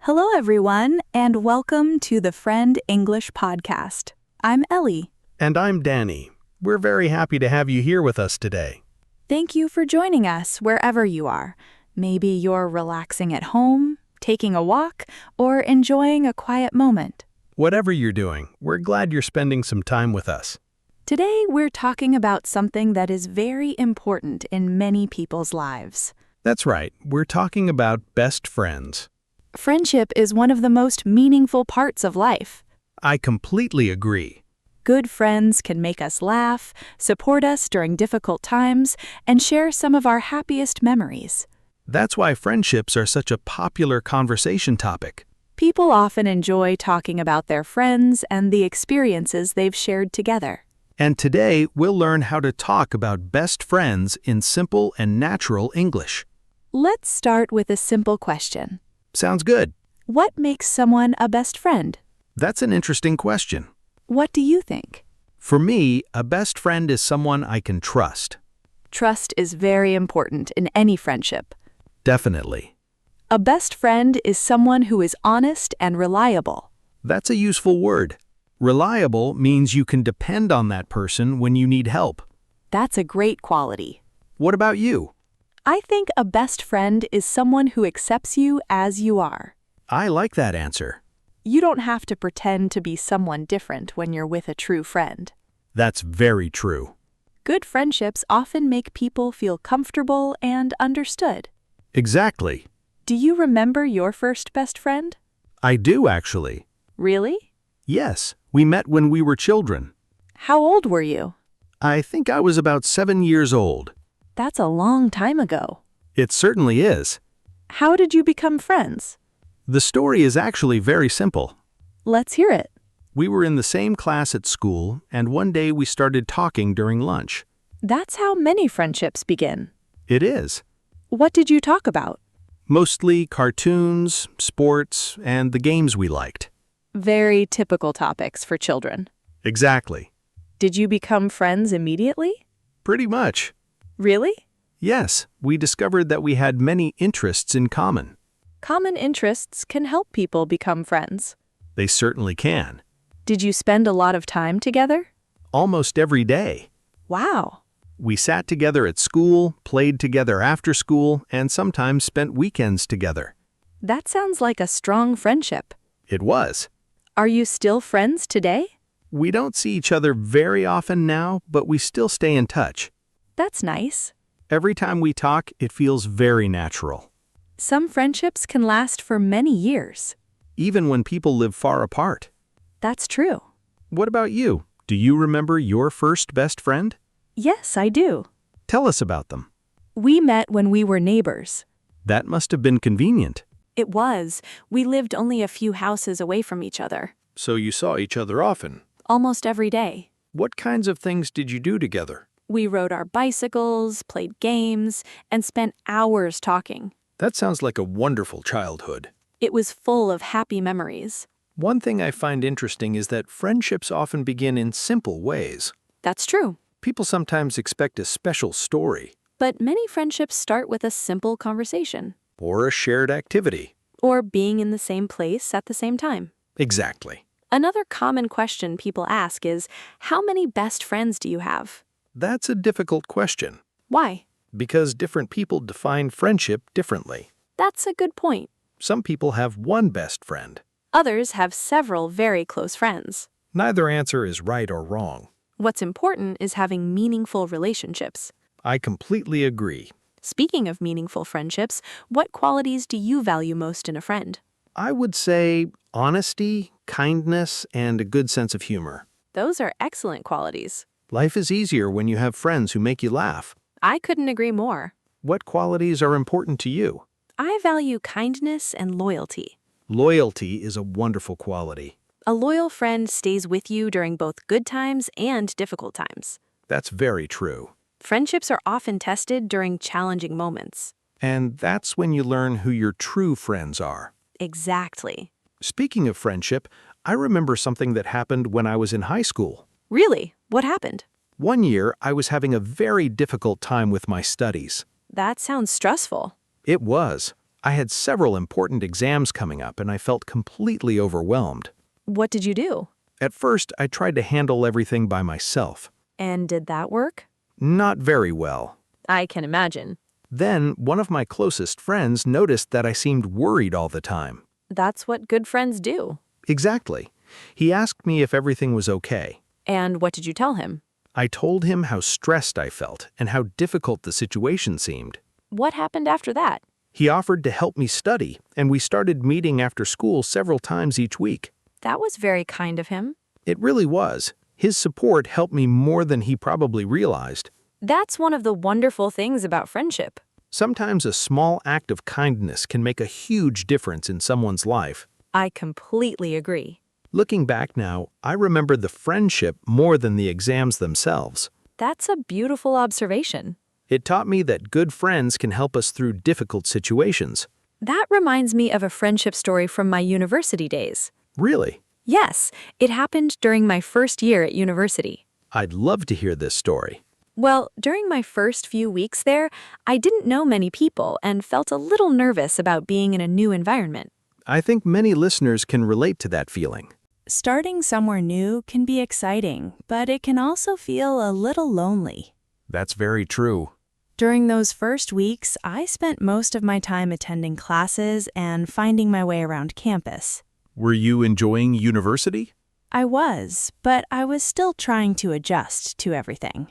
Hello, everyone, and welcome to the Friend English Podcast. I'm Ellie. And I'm Danny. We're very happy to have you here with us today. Thank you for joining us wherever you are. Maybe you're relaxing at home, taking a walk, or enjoying a quiet moment. Whatever you're doing, we're glad you're spending some time with us. Today, we're talking about something that is very important in many people's lives. That's right, we're talking about best friends. Friendship is one of the most meaningful parts of life. I completely agree. Good friends can make us laugh, support us during difficult times, and share some of our happiest memories. That's why friendships are such a popular conversation topic. People often enjoy talking about their friends and the experiences they've shared together. And today, we'll learn how to talk about best friends in simple and natural English. Let's start with a simple question. Sounds good. What makes someone a best friend? That's an interesting question. What do you think? For me, a best friend is someone I can trust. Trust is very important in any friendship. Definitely. A best friend is someone who is honest and reliable. That's a useful word. Reliable means you can depend on that person when you need help. That's a great quality. What about you? I think a best friend is someone who accepts you as you are. I like that answer. You don't have to pretend to be someone different when you're with a true friend. That's very true. Good friendships often make people feel comfortable and understood. Exactly. Do you remember your first best friend? I do, actually. Really? Yes, we met when we were children. How old were you? I think I was about 7 years old. That's a long time ago. It certainly is. How did you become friends? The story is actually very simple. Let's hear it. We were in the same class at school, and one day we started talking during lunch. That's how many friendships begin. It is. What did you talk about? Mostly cartoons, sports, and the games we liked. Very typical topics for children. Exactly. Did you become friends immediately? Pretty much. Really? Yes, we discovered that we had many interests in common. Common interests can help people become friends. They certainly can. Did you spend a lot of time together? Almost every day. Wow. We sat together at school, played together after school, and sometimes spent weekends together. That sounds like a strong friendship. It was. Are you still friends today? We don't see each other very often now, but we still stay in touch. That's nice. Every time we talk, it feels very natural. Some friendships can last for many years. Even when people live far apart. That's true. What about you? Do you remember your first best friend? Yes, I do. Tell us about them. We met when we were neighbors. That must have been convenient. It was. We lived only a few houses away from each other. So you saw each other often. Almost every day. What kinds of things did you do together? We rode our bicycles, played games, and spent hours talking. That sounds like a wonderful childhood. It was full of happy memories. One thing I find interesting is that friendships often begin in simple ways. That's true. People sometimes expect a special story. But many friendships start with a simple conversation. Or a shared activity. Or being in the same place at the same time. Exactly. Another common question people ask is, how many best friends do you have? That's a difficult question. Why? Because different people define friendship differently. That's a good point. Some people have one best friend. Others have several very close friends. Neither answer is right or wrong. What's important is having meaningful relationships. I completely agree. Speaking of meaningful friendships, what qualities do you value most in a friend? I would say honesty, kindness, and a good sense of humor. Those are excellent qualities. Life is easier when you have friends who make you laugh. I couldn't agree more. What qualities are important to you? I value kindness and loyalty. Loyalty is a wonderful quality. A loyal friend stays with you during both good times and difficult times. That's very true. Friendships are often tested during challenging moments. And that's when you learn who your true friends are. Exactly. Speaking of friendship, I remember something that happened when I was in high school. Really? What happened? One year, I was having a very difficult time with my studies. That sounds stressful. It was. I had several important exams coming up and I felt completely overwhelmed. What did you do? At first, I tried to handle everything by myself. And did that work? Not very well. I can imagine. Then, one of my closest friends noticed that I seemed worried all the time. That's what good friends do. Exactly. He asked me if everything was okay. And what did you tell him? I told him how stressed I felt and how difficult the situation seemed. What happened after that? He offered to help me study, and we started meeting after school several times each week. That was very kind of him. It really was. His support helped me more than he probably realized. That's one of the wonderful things about friendship. Sometimes a small act of kindness can make a huge difference in someone's life. I completely agree. Looking back now, I remember the friendship more than the exams themselves. That's a beautiful observation. It taught me that good friends can help us through difficult situations. That reminds me of a friendship story from my university days. Really? Yes, it happened during my first year at university. I'd love to hear this story. Well, during my first few weeks there, I didn't know many people and felt a little nervous about being in a new environment. I think many listeners can relate to that feeling. Starting somewhere new can be exciting, but it can also feel a little lonely. That's very true. During those first weeks, I spent most of my time attending classes and finding my way around campus. Were you enjoying university? I was, but I was still trying to adjust to everything.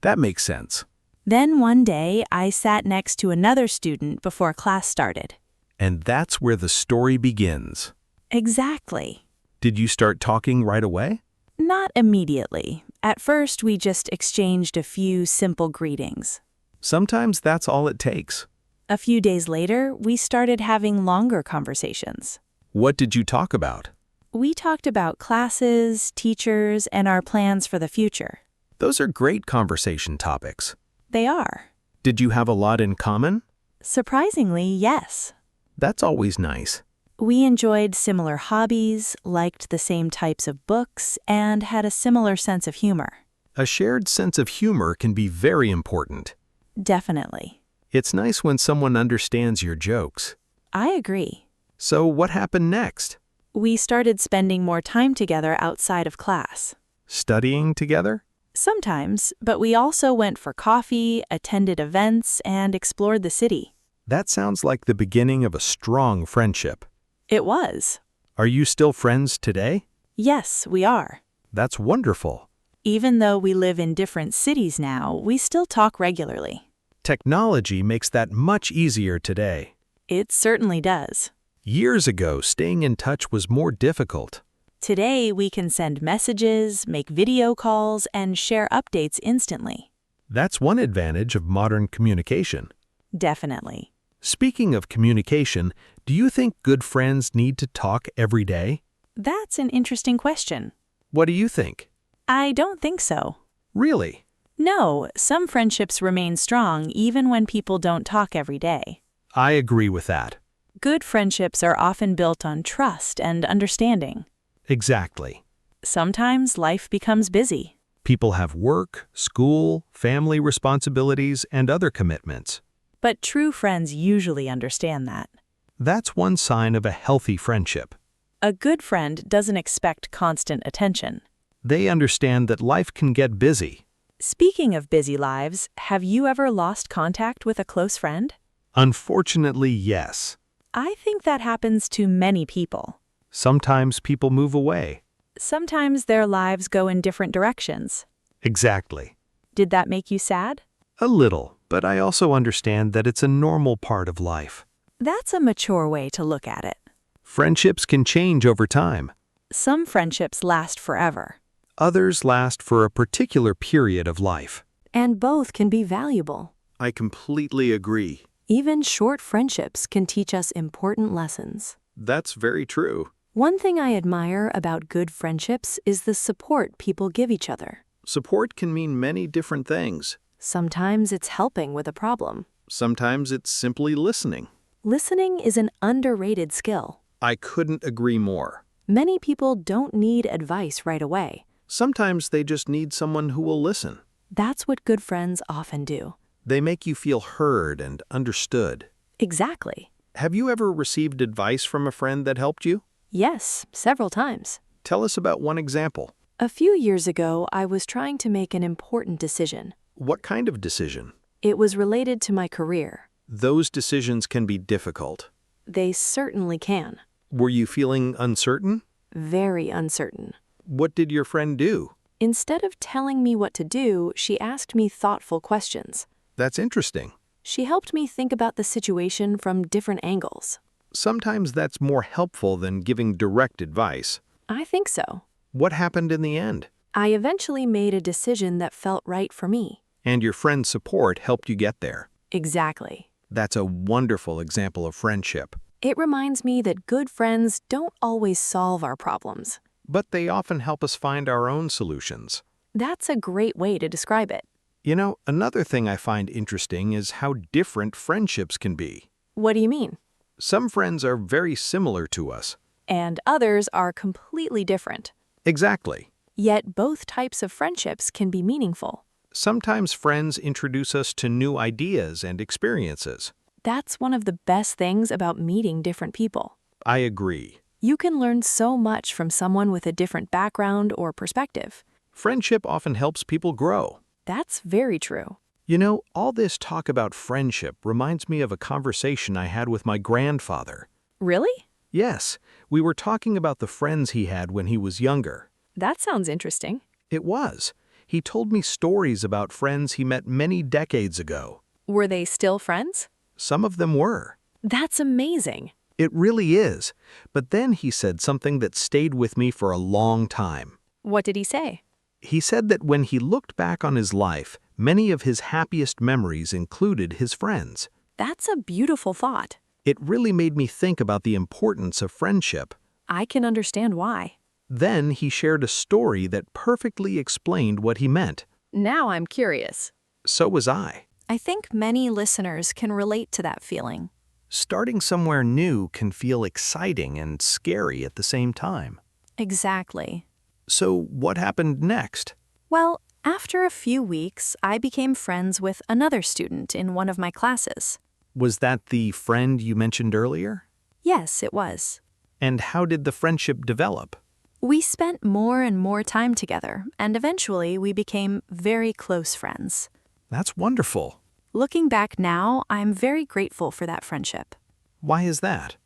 That makes sense. Then one day, I sat next to another student before class started. And that's where the story begins. Exactly. Did you start talking right away? Not immediately. At first, we just exchanged a few simple greetings. Sometimes that's all it takes. A few days later, we started having longer conversations. What did you talk about? We talked about classes, teachers, and our plans for the future. Those are great conversation topics. They are. Did you have a lot in common? Surprisingly, yes. That's always nice. We enjoyed similar hobbies, liked the same types of books, and had a similar sense of humor. A shared sense of humor can be very important. Definitely. It's nice when someone understands your jokes. I agree. So what happened next? We started spending more time together outside of class. Studying together? Sometimes, but we also went for coffee, attended events, and explored the city. That sounds like the beginning of a strong friendship. It was. Are you still friends today? Yes, we are. That's wonderful. Even though we live in different cities now, we still talk regularly. Technology makes that much easier today. It certainly does. Years ago, staying in touch was more difficult. Today, we can send messages, make video calls, and share updates instantly. That's one advantage of modern communication. Definitely. Speaking of communication, do you think good friends need to talk every day? That's an interesting question. What do you think? I don't think so. Really? No, some friendships remain strong even when people don't talk every day. I agree with that. Good friendships are often built on trust and understanding. Exactly. Sometimes life becomes busy. People have work, school, family responsibilities, and other commitments. But true friends usually understand that. That's one sign of a healthy friendship. A good friend doesn't expect constant attention. They understand that life can get busy. Speaking of busy lives, have you ever lost contact with a close friend? Unfortunately, yes. I think that happens to many people. Sometimes people move away. Sometimes their lives go in different directions. Exactly. Did that make you sad? A little, but I also understand that it's a normal part of life. That's a mature way to look at it. Friendships can change over time. Some friendships last forever. Others last for a particular period of life. And both can be valuable. I completely agree. Even short friendships can teach us important lessons. That's very true. One thing I admire about good friendships is the support people give each other. Support can mean many different things. Sometimes it's helping with a problem. Sometimes it's simply listening. Listening is an underrated skill. I couldn't agree more. Many people don't need advice right away. Sometimes they just need someone who will listen. That's what good friends often do. They make you feel heard and understood. Exactly. Have you ever received advice from a friend that helped you? Yes, several times. Tell us about one example. A few years ago, I was trying to make an important decision. What kind of decision? It was related to my career. Those decisions can be difficult. They certainly can. Were you feeling uncertain? Very uncertain. What did your friend do? Instead of telling me what to do, she asked me thoughtful questions. That's interesting. She helped me think about the situation from different angles. Sometimes that's more helpful than giving direct advice. I think so. What happened in the end? I eventually made a decision that felt right for me. And your friend's support helped you get there. Exactly. That's a wonderful example of friendship. It reminds me that good friends don't always solve our problems. But they often help us find our own solutions. That's a great way to describe it. You know, another thing I find interesting is how different friendships can be. What do you mean? Some friends are very similar to us. And others are completely different. Exactly. Yet both types of friendships can be meaningful. Sometimes friends introduce us to new ideas and experiences. That's one of the best things about meeting different people. I agree. You can learn so much from someone with a different background or perspective. Friendship often helps people grow. That's very true. You know, all this talk about friendship reminds me of a conversation I had with my grandfather. Really? Yes, we were talking about the friends he had when he was younger. That sounds interesting. It was. He told me stories about friends he met many decades ago. Were they still friends? Some of them were. That's amazing. It really is. But then he said something that stayed with me for a long time. What did he say? He said that when he looked back on his life, many of his happiest memories included his friends. That's a beautiful thought. It really made me think about the importance of friendship. I can understand why. Then he shared a story that perfectly explained what he meant. Now I'm curious. So was I. I think many listeners can relate to that feeling. Starting somewhere new can feel exciting and scary at the same time. Exactly. So what happened next? Well, after a few weeks, I became friends with another student in one of my classes. Was that the friend you mentioned earlier? Yes, it was. And how did the friendship develop? We spent more and more time together, and eventually we became very close friends. That's wonderful. Looking back now, I'm very grateful for that friendship. Why is that?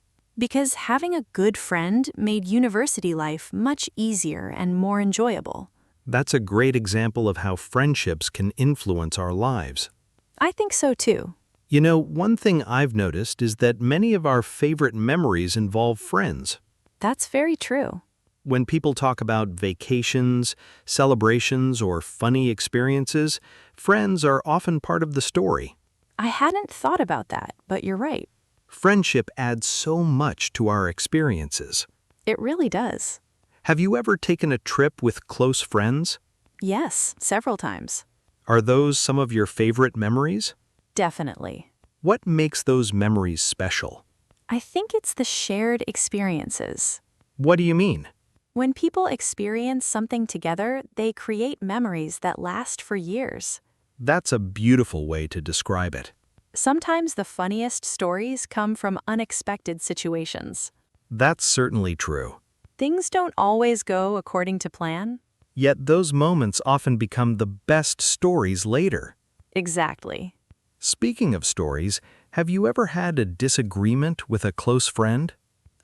Because having a good friend made university life much easier and more enjoyable. That's a great example of how friendships can influence our lives. I think so too. You know, one thing I've noticed is that many of our favorite memories involve friends. That's very true. When people talk about vacations, celebrations, or funny experiences, friends are often part of the story. I hadn't thought about that, but you're right. Friendship adds so much to our experiences. It really does. Have you ever taken a trip with close friends? Yes, several times. Are those some of your favorite memories? Definitely. What makes those memories special? I think it's the shared experiences. What do you mean? When people experience something together, they create memories that last for years. That's a beautiful way to describe it. Sometimes the funniest stories come from unexpected situations. That's certainly true. Things don't always go according to plan. Yet those moments often become the best stories later. Exactly. Speaking of stories, have you ever had a disagreement with a close friend?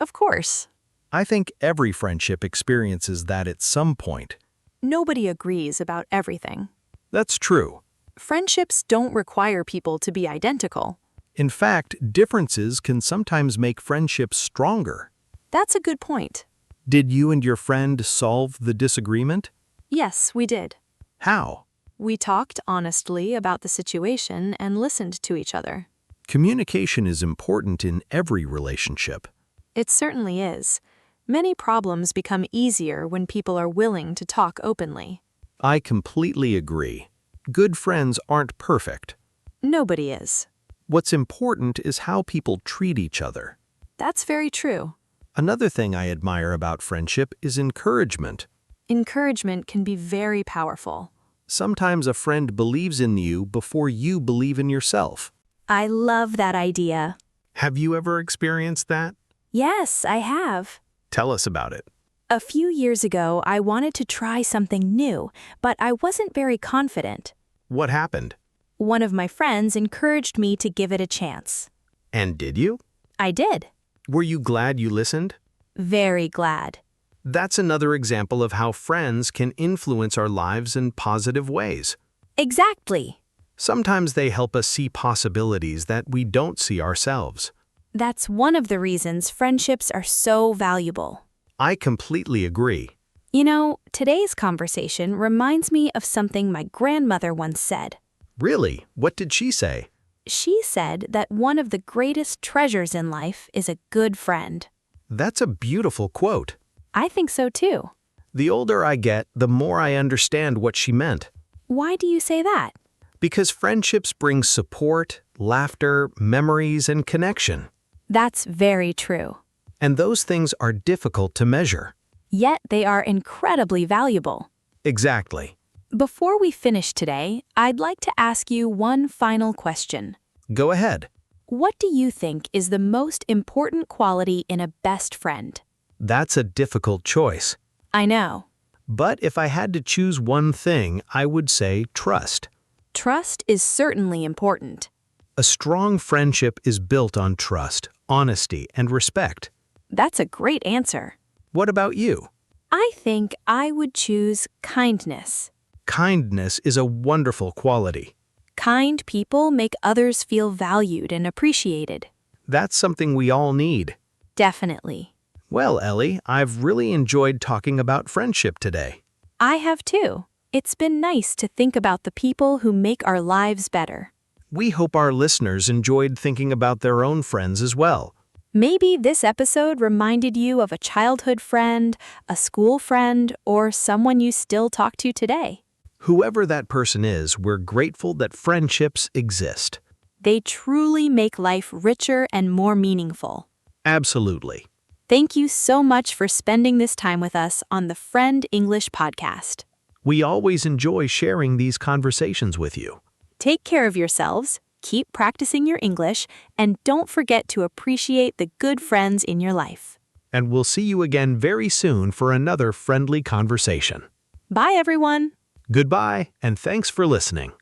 Of course. I think every friendship experiences that at some point. Nobody agrees about everything. That's true. Friendships don't require people to be identical. In fact, differences can sometimes make friendships stronger. That's a good point. Did you and your friend solve the disagreement? Yes, we did. How? We talked honestly about the situation and listened to each other. Communication is important in every relationship. It certainly is. Many problems become easier when people are willing to talk openly. I completely agree. Good friends aren't perfect. Nobody is. What's important is how people treat each other. That's very true. Another thing I admire about friendship is encouragement. Encouragement can be very powerful. Sometimes a friend believes in you before you believe in yourself. I love that idea. Have you ever experienced that? Yes, I have. Tell us about it. A few years ago, I wanted to try something new, but I wasn't very confident. What happened? One of my friends encouraged me to give it a chance. And did you? I did. Were you glad you listened? Very glad. That's another example of how friends can influence our lives in positive ways. Exactly. Sometimes they help us see possibilities that we don't see ourselves. That's one of the reasons friendships are so valuable. I completely agree. You know, today's conversation reminds me of something my grandmother once said. Really? What did she say? She said that one of the greatest treasures in life is a good friend. That's a beautiful quote. I think so too. The older I get, the more I understand what she meant. Why do you say that? Because friendships bring support, laughter, memories, and connection. That's very true. And those things are difficult to measure. Yet they are incredibly valuable. Exactly. Before we finish today, I'd like to ask you one final question. Go ahead. What do you think is the most important quality in a best friend? That's a difficult choice. I know. But if I had to choose one thing, I would say trust. Trust is certainly important. A strong friendship is built on trust, honesty, and respect. That's a great answer. What about you? I think I would choose kindness. Kindness is a wonderful quality. Kind people make others feel valued and appreciated. That's something we all need. Definitely. Well, Ellie, I've really enjoyed talking about friendship today. I have too. It's been nice to think about the people who make our lives better. We hope our listeners enjoyed thinking about their own friends as well. Maybe this episode reminded you of a childhood friend, a school friend, or someone you still talk to today. Whoever that person is, we're grateful that friendships exist. They truly make life richer and more meaningful. Absolutely. Thank you so much for spending this time with us on the Friend English podcast. We always enjoy sharing these conversations with you. Take care of yourselves, keep practicing your English, and don't forget to appreciate the good friends in your life. And we'll see you again very soon for another friendly conversation. Bye, everyone. Goodbye, and thanks for listening.